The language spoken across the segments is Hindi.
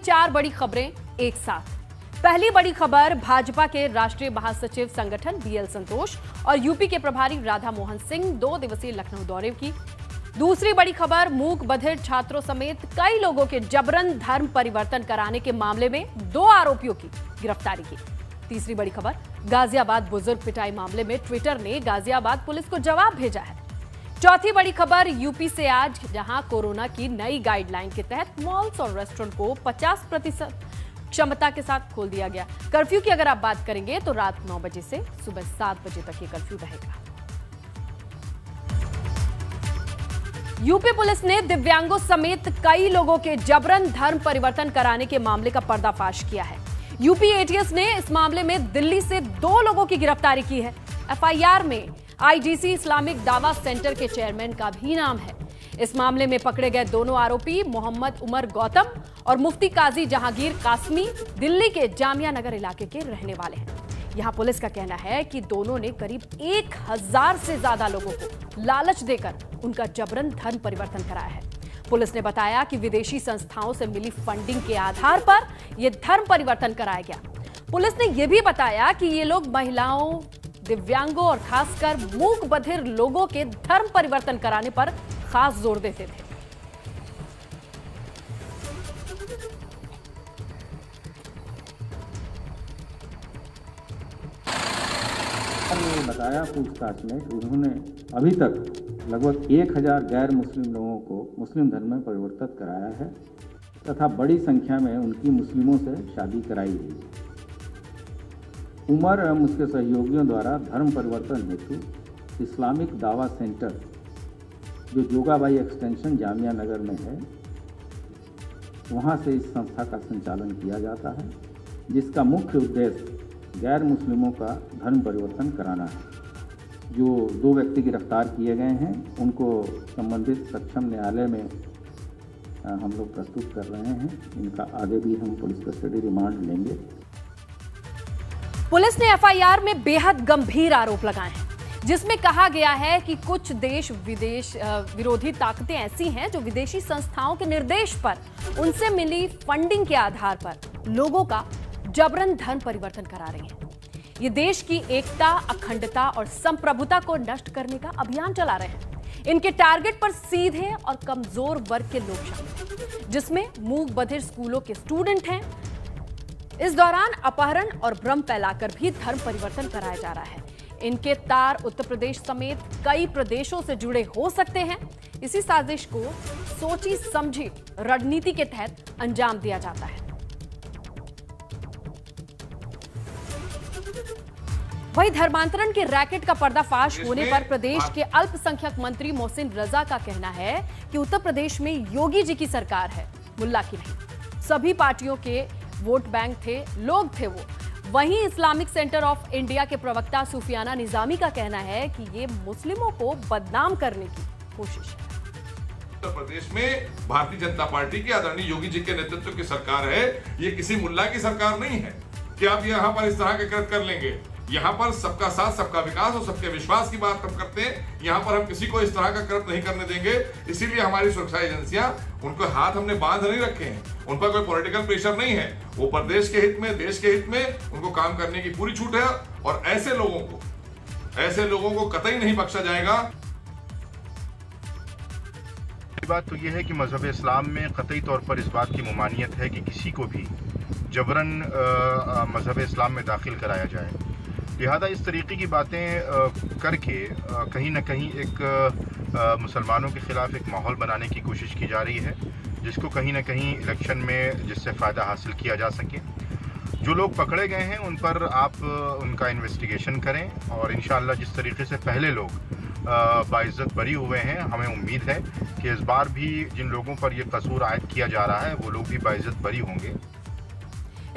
4 बड़ी खबरें एक साथ। पहली बड़ी खबर भाजपा के राष्ट्रीय महासचिव संगठन बीएल संतोष और यूपी के प्रभारी राधा मोहन सिंह 2 दिवसीय लखनऊ दौरे की। दूसरी बड़ी खबर मूक बधिर छात्रों समेत कई लोगों के जबरन धर्म परिवर्तन कराने के मामले में 2 आरोपियों की गिरफ्तारी की। तीसरी बड़ी खबर गाजियाबाद बुजुर्ग पिटाई मामले में ट्विटर ने गाजियाबाद पुलिस को जवाब भेजा है। चौथी बड़ी खबर यूपी से आज, जहां कोरोना की नई गाइडलाइन के तहत मॉल्स और रेस्टोरेंट को 50% क्षमता के साथ खोल दिया गया। कर्फ्यू की अगर आप बात करेंगे तो रात 9 बजे से सुबह 7 बजे तक ये कर्फ्यू रहेगा। यूपी पुलिस ने दिव्यांगों समेत कई लोगों के जबरन धर्म परिवर्तन कराने के मामले का पर्दाफाश किया है। यूपी एटीएस ने इस मामले में दिल्ली से 2 लोगों की गिरफ्तारी की है। एफआईआर में आईडीसी इस्लामिक दावा सेंटर के चेयरमैन का भी नाम है। इस मामले में पकड़े गए दोनों आरोपी मोहम्मद उमर गौतम और मुफ्ती काजी जहांगीर कासमी दिल्ली के जामिया नगर इलाके के रहने वाले हैं। यहां पुलिस का कहना है कि दोनों ने करीब 1000 से ज्यादा लोगों को लालच देकर उनका जबरन धर्म परिवर्तन कराया है। पुलिस ने बताया कि विदेशी संस्थाओं से मिली फंडिंग के आधार पर यह धर्म परिवर्तन कराया गया। पुलिस ने यह भी बताया कि ये लोग महिलाओं, दिव्यांगों और खासकर मूक बधिर लोगों के धर्म परिवर्तन कराने पर खास जोर देते थे। ने बताया पूछताछ में कि उन्होंने अभी तक लगभग 1000 गैर मुस्लिम लोगों को मुस्लिम धर्म में परिवर्तित कराया है तथा बड़ी संख्या में उनकी मुस्लिमों से शादी कराई गई। उमर एवं उसके सहयोगियों द्वारा धर्म परिवर्तन हेतु इस्लामिक दावा सेंटर जो जोगाबाई एक्सटेंशन जामिया नगर में है, वहाँ से इस संस्था का संचालन किया जाता है, जिसका मुख्य उद्देश्य गैर मुस्लिमों का धर्म परिवर्तन कराना है। जो 2 व्यक्ति गिरफ्तार किए गए हैं उनको संबंधित सक्षम न्यायालय में हम लोग प्रस्तुत कर रहे हैं। इनका आगे भी हम पुलिस कस्टडी रिमांड लेंगे। पुलिस ने एफआईआर में बेहद गंभीर आरोप लगाए हैं, जिसमें कहा गया है कि कुछ देश विदेश विरोधी ताकतें ऐसी हैं जो विदेशी संस्थाओं के निर्देश पर उनसे मिली फंडिंग के आधार पर लोगों का जबरन धर्म परिवर्तन करा रही हैं। ये देश की एकता, अखंडता और संप्रभुता को नष्ट करने का अभियान चला रहे हैं। इनके टारगेट पर सीधे और कमजोर वर्ग के लोग शामिल हैं, जिसमें मूक बधिर स्कूलों के स्टूडेंट हैं। इस दौरान अपहरण और भ्रम फैलाकर भी धर्म परिवर्तन कराया जा रहा है। इनके तार उत्तर प्रदेश समेत कई प्रदेशों से जुड़े हो सकते हैं। इसी साजिश को सोची समझी रणनीति के तहत अंजाम दिया जाता है। वहीं धर्मांतरण के रैकेट का पर्दाफाश होने पर प्रदेश के अल्पसंख्यक मंत्री मोहसिन रजा का कहना है कि उत्तर प्रदेश में योगी जी की सरकार है, मुल्ला की नहीं। सभी पार्टियों के वोट बैंक थे, लोग थे वो। वहीं इस्लामिक सेंटर ऑफ इंडिया के प्रवक्ता सूफियाना निजामी का कहना है कि ये मुस्लिमों को बदनाम करने की कोशिश है। उत्तर प्रदेश में भारतीय जनता पार्टी की आदरणीय योगी जी के नेतृत्व की सरकार है। ये किसी मुल्ला की सरकार नहीं है कि आप यहाँ पर इस तरह के कृत्य कर लेंगे। यहाँ पर सबका साथ, सबका विकास और सबके विश्वास की बात हम करते हैं। यहाँ पर हम किसी को इस तरह का कृत्य नहीं करने देंगे। इसीलिए हमारी सुरक्षा एजेंसियां उनको हाथ हमने बांध नहीं रखे हैं। उन पर कोई पॉलिटिकल प्रेशर नहीं है। वो प्रदेश के हित में, देश के हित में उनको काम करने की पूरी छूट है और ऐसे लोगों को कतई नहीं बख्शा जाएगा। बात तो यह है कि मजहब इस्लाम में कतई तौर पर इस बात की ममानियत है कि किसी को भी जबरन मजहब इस्लाम में दाखिल कराया जाए। लिहाजा इस तरीके की बातें करके कहीं ना कहीं एक मुसलमानों के ख़िलाफ़ एक माहौल बनाने की कोशिश की जा रही है, जिसको कहीं ना कहीं इलेक्शन में जिससे फ़ायदा हासिल किया जा सके। जो लोग पकड़े गए हैं उन पर आप उनका इन्वेस्टिगेशन करें और इंशाअल्लाह जिस तरीके से पहले लोग बाइज्जत बरी हुए हैं, हमें उम्मीद है कि इस बार भी जिन लोगों पर यह कसूर आयद किया जा रहा है वो लोग भी बाइज्जत बरी होंगे।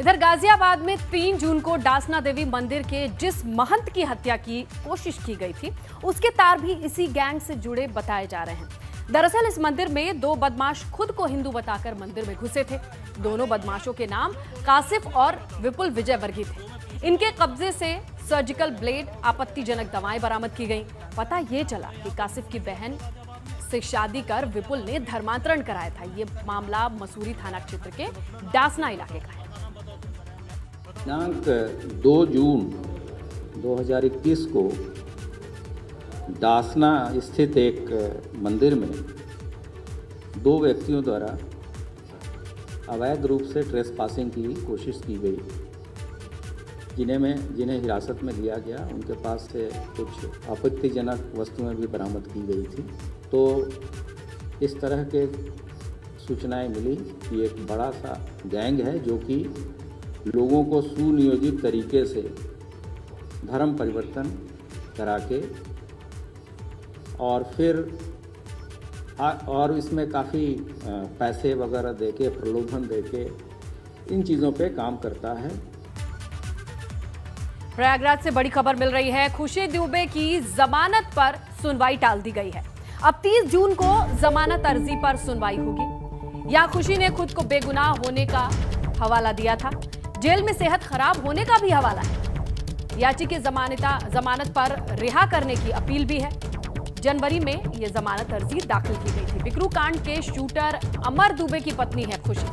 इधर गाजियाबाद में 3 जून को डासना देवी मंदिर के जिस महंत की हत्या की कोशिश की गई थी, उसके तार भी इसी गैंग से जुड़े बताए जा रहे हैं। दरअसल इस मंदिर में 2 बदमाश खुद को हिंदू बताकर मंदिर में घुसे थे। दोनों बदमाशों के नाम कासिफ और विपुल विजयवर्गीय थे। इनके कब्जे से सर्जिकल ब्लेड, आपत्तिजनक दवाएं बरामद की गईं। पता ये चला कि कासिफ की बहन से शादी कर विपुल ने धर्मांतरण कराया था। ये मामला मसूरी थाना क्षेत्र के डासना इलाके का है। दिनांक 2 जून 2021 को डासना स्थित एक मंदिर में 2 व्यक्तियों द्वारा अवैध रूप से ट्रेसपासिंग की कोशिश की गई, जिन्हें हिरासत में लिया गया। उनके पास से कुछ आपत्तिजनक वस्तुएं भी बरामद की गई थी। तो इस तरह के सूचनाएं मिली कि एक बड़ा सा गैंग है जो कि लोगों को सुनियोजित तरीके से धर्म परिवर्तन करा के और फिर और इसमें काफ़ी पैसे वगैरह देके, प्रलोभन देके इन चीज़ों पे काम करता है। प्रयागराज से बड़ी खबर मिल रही है। खुशी दुबे की जमानत पर सुनवाई टाल दी गई है। अब 30 जून को जमानत अर्जी पर सुनवाई होगी। यहां खुशी ने खुद को बेगुनाह होने का हवाला दिया था। जेल में सेहत खराब होने का भी हवाला है। याचिका जमानत पर रिहा करने की अपील भी है। जनवरी में यह जमानत अर्जी दाखिल की गई थी। बिकरू कांड के शूटर अमर दुबे की पत्नी है खुशी।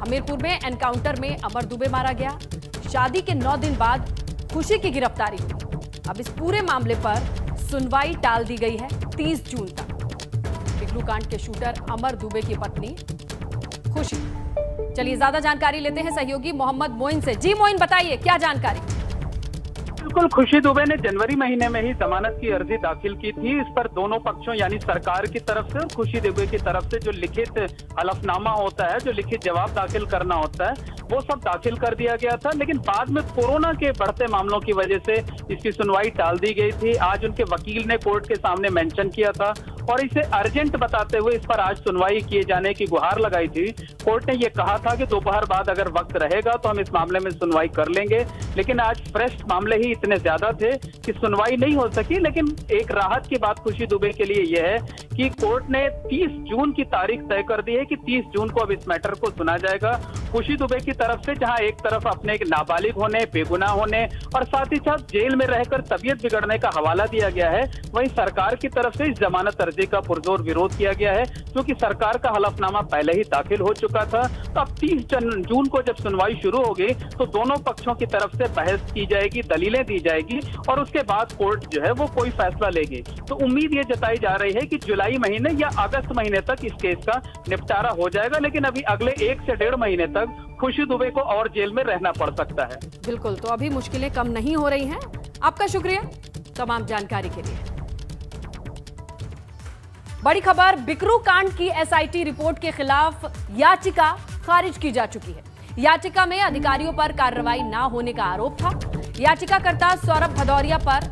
हमीरपुर में एनकाउंटर में अमर दुबे मारा गया। शादी के 9 दिन बाद खुशी की गिरफ्तारी हुई। अब इस पूरे मामले पर सुनवाई टाल दी गई है 30 जून तक। बिकरू कांड के शूटर अमर दुबे की पत्नी खुशी। चलिए ज्यादा जानकारी लेते हैं सहयोगी मोहम्मद मोइन से। जी मोइन, बताइए क्या जानकारी। बिल्कुल, खुशी दुबे ने जनवरी महीने में ही जमानत की अर्जी दाखिल की थी। इस पर दोनों पक्षों यानी सरकार की तरफ से और खुशी दुबे की तरफ से जो लिखित हलफनामा होता है, जो लिखित जवाब दाखिल करना होता है, वो सब दाखिल कर दिया गया था। लेकिन बाद में कोरोना के बढ़ते मामलों की वजह से इसकी सुनवाई टाल दी गई थी। आज उनके वकील ने कोर्ट के सामने मेंशन किया था और इसे अर्जेंट बताते हुए इस पर आज सुनवाई किए जाने की गुहार लगाई थी। कोर्ट ने यह कहा था कि दोपहर बाद अगर वक्त रहेगा तो हम इस मामले में सुनवाई कर लेंगे। लेकिन आज फ्रेश मामले ही इतने ज्यादा थे कि सुनवाई नहीं हो सकी। लेकिन एक राहत की बात खुशी दुबे के लिए यह है कि कोर्ट ने 30 जून की तारीख तय कर दी है कि 30 जून को अब इस मैटर को सुना जाएगा। खुशी दुबे की तरफ से जहां एक तरफ अपने नाबालिग होने, बेगुनाह होने और साथ ही साथ जेल में रहकर तबीयत बिगड़ने का हवाला दिया गया है, वहीं सरकार की तरफ से इस जमानत अर्जी का पुरजोर विरोध किया गया है, क्योंकि सरकार का हलफनामा पहले ही दाखिल हो चुका था। तो अब 30 जून को जब सुनवाई शुरू होगी तो दोनों पक्षों की तरफ से बहस की जाएगी, दलीलें दी जाएगी और उसके बाद कोर्ट जो है वो कोई फैसला लेगी। तो उम्मीद ये जताई जा रही है कि जुलाई महीने या अगस्त महीने तक इस केस का निपटारा हो जाएगा। लेकिन अभी अगले 1 से 1.5 महीने तक खुशी दुबे को और जेल में रहना पड़ सकता है। बिल्कुल, तो अभी मुश्किलें कम नहीं हो रही हैं। आपका शुक्रिया तमाम जानकारी के लिए। बड़ी खबर, बिकरू कांड की एसआईटी रिपोर्ट के खिलाफ याचिका खारिज की जा चुकी है। याचिका में अधिकारियों पर कार्रवाई न होने का आरोप था। याचिकाकर्ता सौरभ भदौरिया पर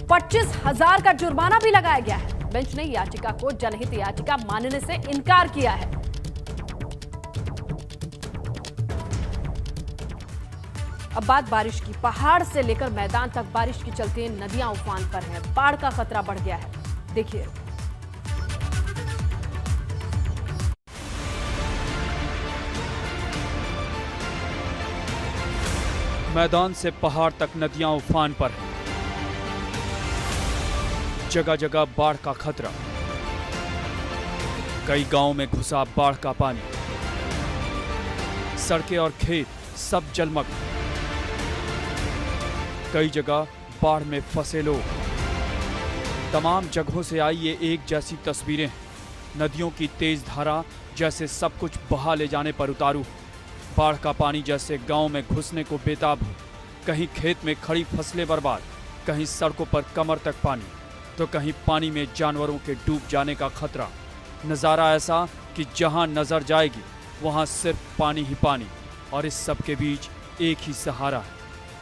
25,000 का जुर्माना भी लगाया गया है। बेंच ने याचिका को जनहित याचिका मानने से इनकार किया है। अब बात बारिश की। पहाड़ से लेकर मैदान तक बारिश के चलते नदियां उफान पर हैं। बाढ़ का खतरा बढ़ गया है। देखिए, मैदान से पहाड़ तक नदियां उफान पर हैं। जगह जगह बाढ़ का खतरा। कई गांवों में घुसा बाढ़ का पानी। सड़कें और खेत सब जलमग्न। कई जगह बाढ़ में फंसे लोग। तमाम जगहों से आई ये एक जैसी तस्वीरें हैं। नदियों की तेज धारा जैसे सब कुछ बहा ले जाने पर उतारू। बाढ़ का पानी जैसे गांव में घुसने को बेताब हो। कहीं खेत में खड़ी फसलें बर्बाद, कहीं सड़कों पर कमर तक पानी, तो कहीं पानी में जानवरों के डूब जाने का खतरा। नज़ारा ऐसा कि जहां नजर जाएगी वहां सिर्फ पानी ही पानी, और इस सब के बीच एक ही सहारा है,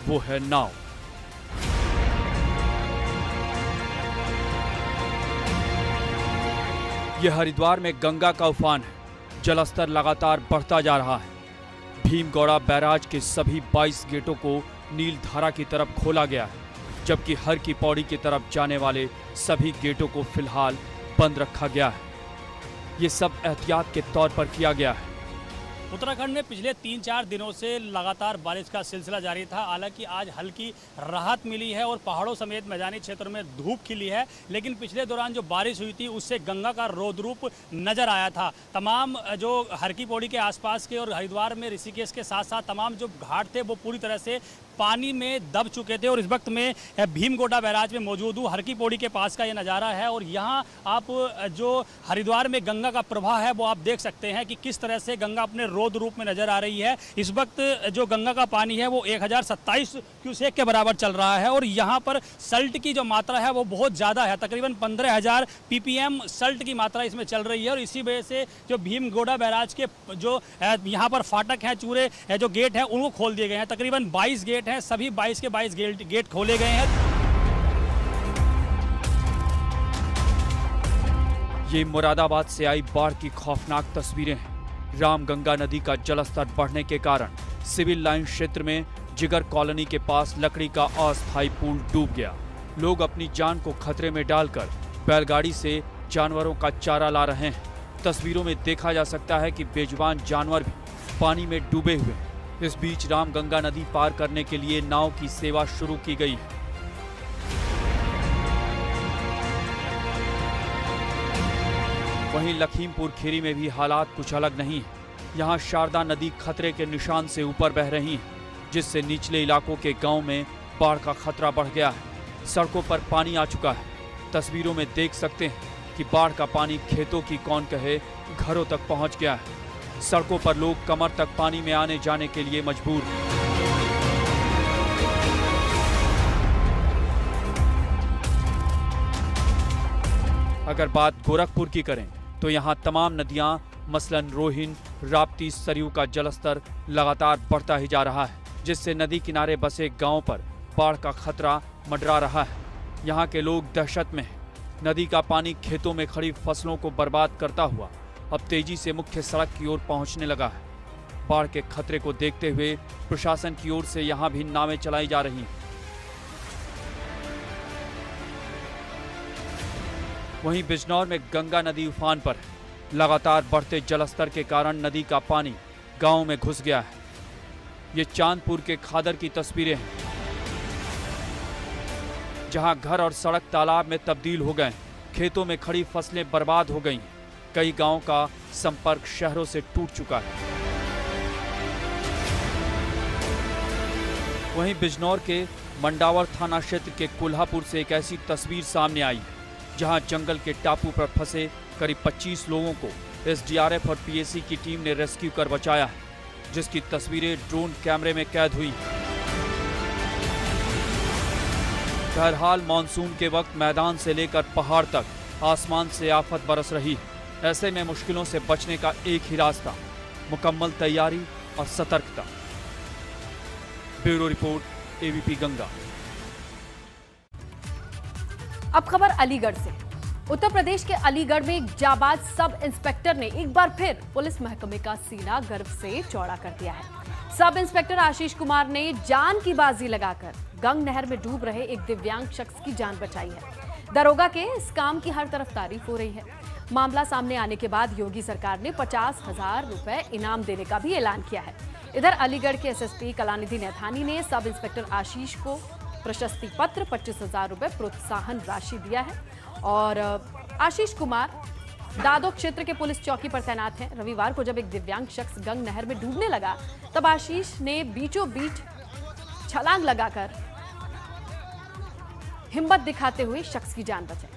वो है नाव। यह हरिद्वार में गंगा का उफान है। जलस्तर लगातार बढ़ता जा रहा है। भीमगौड़ा बैराज के सभी 22 गेटों को नीलधारा की तरफ खोला गया है, जबकि हर की पौड़ी की तरफ जाने वाले सभी गेटों को फिलहाल बंद रखा गया है। ये सब एहतियात के तौर पर किया गया है। उत्तराखंड में पिछले 3-4 दिनों से लगातार बारिश का सिलसिला जारी था। हालांकि आज हल्की राहत मिली है और पहाड़ों समेत मैदानी क्षेत्रों में धूप खिली है, लेकिन पिछले दौरान जो बारिश हुई थी उससे गंगा का रौद्र रूप नजर आया था। तमाम जो हर की पौड़ी के आसपास के और हरिद्वार में ऋषिकेश के साथ साथ तमाम जो घाट थे वो पूरी तरह से पानी में दब चुके थे। और इस वक्त में भीमगोटा बैराज में मौजूद हूँ। हर की पौड़ी के पास का ये नज़ारा है और यहाँ आप जो हरिद्वार में गंगा का प्रवाह है वो आप देख सकते हैं कि किस तरह से गंगा अपने रौद्र रूप में नजर आ रही है। इस वक्त जो गंगा का पानी है वो 1027 क्यूसेक के बराबर चल रहा है और यहाँ पर सल्ट की जो मात्रा है वो बहुत ज़्यादा है। तकरीबन 15,000 ppm सल्ट की मात्रा इसमें चल रही है और इसी वजह से जो भीमगोटा बैराज के जो यहाँ पर फाटक हैं, चूरे जो गेट हैं उनको खोल दिए गए हैं। तकरीबन 22 गेट हैं, सभी 22 के 22 गेट खोले गए हैं। ये मुरादाबाद से आई बाढ़ की खौफनाक तस्वीरें हैं। रामगंगा नदी का जलस्तर बढ़ने के कारण सिविल लाइन क्षेत्र में जिगर कॉलोनी के पास लकड़ी का अस्थायी पुल डूब गया। लोग अपनी जान को खतरे में डालकर बैलगाड़ी से जानवरों का चारा ला रहे हैं। तस्वीरों में देखा जा सकता है कि बेजुबान जानवर भी पानी में डूबे हुए। इस बीच रामगंगा नदी पार करने के लिए नाव की सेवा शुरू की गई है। वहीं लखीमपुर खीरी में भी हालात कुछ अलग नहीं है। यहाँ शारदा नदी खतरे के निशान से ऊपर बह रही है, जिससे निचले इलाकों के गांव में बाढ़ का खतरा बढ़ गया है। सड़कों पर पानी आ चुका है। तस्वीरों में देख सकते हैं कि बाढ़ का पानी खेतों की कौन कहे घरों तक पहुंच गया है। सड़कों पर लोग कमर तक पानी में आने जाने के लिए मजबूर हैं। अगर बात गोरखपुर की करें तो यहाँ तमाम नदियाँ मसलन रोहिन, राप्ती, सरयू का जलस्तर लगातार बढ़ता ही जा रहा है, जिससे नदी किनारे बसे गांवों पर बाढ़ का खतरा मंडरा रहा है। यहाँ के लोग दहशत में हैं। नदी का पानी खेतों में खड़ी फसलों को बर्बाद करता हुआ अब तेजी से मुख्य सड़क की ओर पहुंचने लगा है। बाढ़ के खतरे को देखते हुए प्रशासन की ओर से यहाँ भी नावें चलाई जा रही हैं। वहीं बिजनौर में गंगा नदी उफान पर है। लगातार बढ़ते जलस्तर के कारण नदी का पानी गांव में घुस गया है। ये चांदपुर के खादर की तस्वीरें हैं, जहां घर और सड़क तालाब में तब्दील हो गए। खेतों में खड़ी फसलें बर्बाद हो गई। कई गांवों का संपर्क शहरों से टूट चुका है। वहीं बिजनौर के मंडावर थाना क्षेत्र के कुल्हापुर से एक ऐसी तस्वीर सामने आई है, जहां जंगल के टापू पर फंसे करीब 25 लोगों को एसडीआरएफ और पीएसी की टीम ने रेस्क्यू कर बचाया है, जिसकी तस्वीरें ड्रोन कैमरे में कैद हुई। बहरहाल मानसून के वक्त मैदान से लेकर पहाड़ तक आसमान से आफत बरस रही है। ऐसे में मुश्किलों से बचने का एक ही रास्ता, मुकम्मल तैयारी और सतर्कता। Bureau report, ABP Ganga. अब खबर अलीगढ़ से। उत्तर प्रदेश के अलीगढ़ में एक जाबाज सब इंस्पेक्टर ने एक बार फिर पुलिस महकमे का सीना गर्व से चौड़ा कर दिया है। सब इंस्पेक्टर आशीष कुमार ने जान की बाजी लगाकर गंग नहर में डूब रहे एक दिव्यांग शख्स की जान बचाई है। दरोगा के इस काम की हर तरफ तारीफ हो रही है। मामला सामने आने के बाद योगी सरकार ने 50,000 रुपए इनाम देने का भी ऐलान किया है। इधर अलीगढ़ के एसएसपी कलानिधि नैथानी ने सब इंस्पेक्टर आशीष को प्रशस्ति पत्र, 25,000 रुपए प्रोत्साहन राशि दिया है। और आशीष कुमार दादो क्षेत्र के पुलिस चौकी पर तैनात हैं। रविवार को जब एक दिव्यांग शख्स गंग नहर में डूबने लगा, तब आशीष ने बीचों बीच छलांग लगाकर हिम्मत दिखाते हुए शख्स की जान बचाई।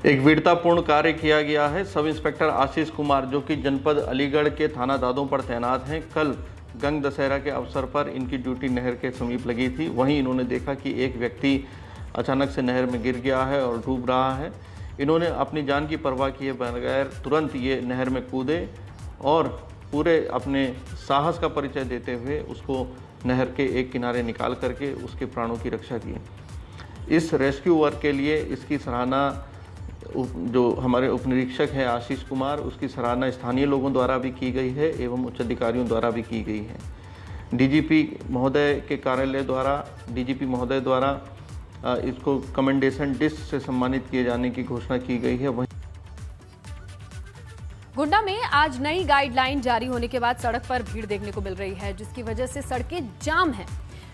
एक वीरतापूर्ण कार्य किया गया है। सब इंस्पेक्टर आशीष कुमार, जो कि जनपद अलीगढ़ के थाना दादों पर तैनात हैं, कल गंग दशहरा के अवसर पर इनकी ड्यूटी नहर के समीप लगी थी। वहीं इन्होंने देखा कि एक व्यक्ति अचानक से नहर में गिर गया है और डूब रहा है। इन्होंने अपनी जान की परवाह किए बगैर तुरंत ये नहर में कूदे और पूरे अपने साहस का परिचय देते हुए उसको नहर के एक किनारे निकाल करके उसके प्राणों की रक्षा की। इस रेस्क्यू वर्क के लिए इसकी सराहना जो हमारे उप निरीक्षक हैं आशीष कुमार, उसकी सराहना स्थानीय लोगों द्वारा भी की गई है एवं उच्च अधिकारियों द्वारा भी की गई है। डीजीपी महोदय के कार्यालय द्वारा, डीजीपी महोदय द्वारा इसको कमेंडेशन डिस्क से सम्मानित किए जाने की घोषणा की गई है। गोंडा में आज नई गाइडलाइन जारी होने के बाद सड़क पर भीड़ देखने को मिल रही है, जिसकी वजह से सड़कें जाम हैं।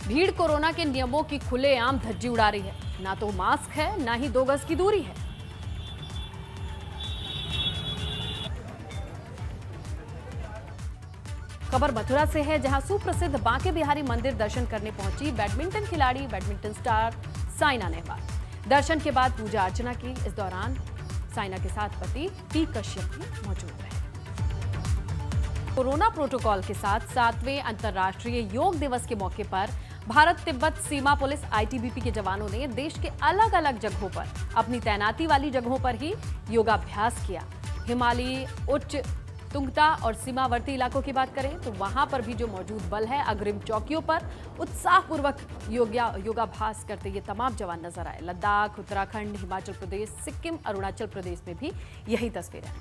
भीड़ कोरोना के नियमों की खुलेआम धज्जी उड़ा रही है। ना तो मास्क है, ना ही 2 गज की दूरी है। खबर मथुरा से है, जहां सुप्रसिद्ध बांके बिहारी मंदिर दर्शन करने पहुंची बैडमिंटन खिलाड़ी, बैडमिंटन स्टार साइना नेहवाल। दर्शन के बाद पूजा अर्चना की। इस दौरान साइना के साथ पति पी कश्यप भी मौजूद रहे। कोरोना प्रोटोकॉल के साथ 7वें अंतर्राष्ट्रीय योग दिवस के मौके पर भारत तिब्बत सीमा पुलिस आईटीबीपी के जवानों ने देश के अलग अलग जगहों पर अपनी तैनाती वाली जगहों पर ही योगाभ्यास किया। हिमालयी, उच्च तुंगता और सीमावर्ती इलाकों की बात करें तो वहां पर भी जो मौजूद बल है, अग्रिम चौकियों पर उत्साहपूर्वक योगाभ्यास करते ये तमाम जवान नजर आए। लद्दाख, उत्तराखंड, हिमाचल प्रदेश, सिक्किम, अरुणाचल प्रदेश में भी यही तस्वीरें आई।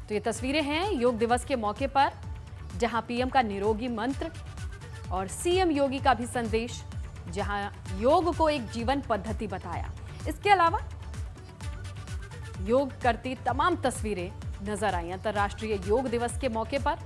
तो ये तस्वीरें हैं योग दिवस के मौके पर, जहां पीएम का निरोगी मंत्र और सीएम योगी का भी संदेश, जहां योग को एक जीवन पद्धति बताया। इसके अलावा योग करती तमाम तस्वीरें नजर आई अंतर्राष्ट्रीय योग दिवस के मौके पर।